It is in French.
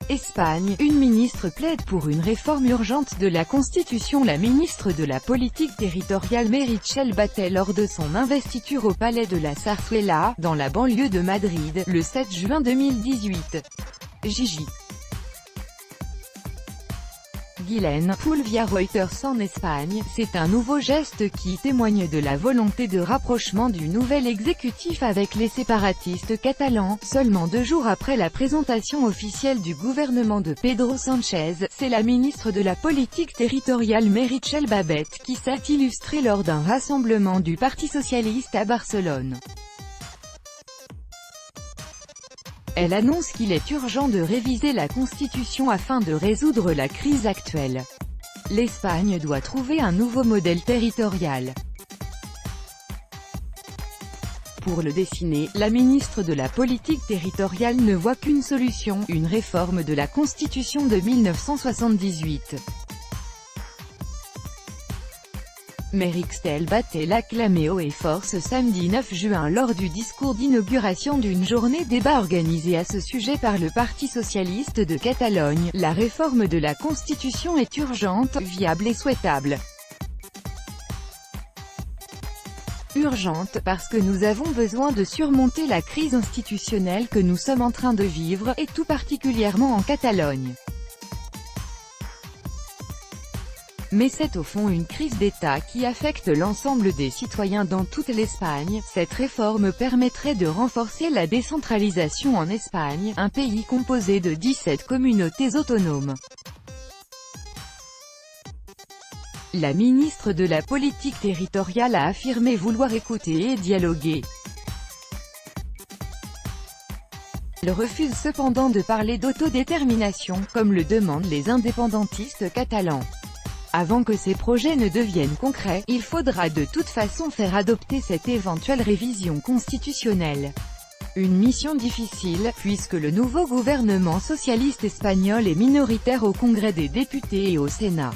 Espagne, une ministre plaide pour une réforme urgente de la Constitution. La ministre de la Politique territoriale Meritxell Batet lors de son investiture au palais de la Zarzuela, dans la banlieue de Madrid, le 7 juin 2018. Gigi Guylaine Poul via Reuters. En Espagne, c'est un nouveau geste qui témoigne de la volonté de rapprochement du nouvel exécutif avec les séparatistes catalans. Seulement 2 jours après la présentation officielle du gouvernement de Pedro Sánchez, c'est la ministre de la Politique territoriale Meritxell Batet qui s'est illustrée lors d'un rassemblement du Parti socialiste à Barcelone. Elle annonce qu'il est urgent de réviser la Constitution afin de résoudre la crise actuelle. L'Espagne doit trouver un nouveau modèle territorial. Pour le dessiner, la ministre de la Politique territoriale ne voit qu'une solution, une réforme de la Constitution de 1978. Meritxell Batet l'a clamé haut et fort ce samedi 9 juin lors du discours d'inauguration d'une journée débat organisée à ce sujet par le Parti socialiste de Catalogne. La réforme de la Constitution est urgente, viable et souhaitable. Urgente, parce que nous avons besoin de surmonter la crise institutionnelle que nous sommes en train de vivre, et tout particulièrement en Catalogne. Mais c'est au fond une crise d'État qui affecte l'ensemble des citoyens dans toute l'Espagne. Cette réforme permettrait de renforcer la décentralisation en Espagne, un pays composé de 17 communautés autonomes. La ministre de la Politique territoriale a affirmé vouloir écouter et dialoguer. Elle refuse cependant de parler d'autodétermination, comme le demandent les indépendantistes catalans. Avant que ces projets ne deviennent concrets, il faudra de toute façon faire adopter cette éventuelle révision constitutionnelle. Une mission difficile, puisque le nouveau gouvernement socialiste espagnol est minoritaire au Congrès des députés et au Sénat.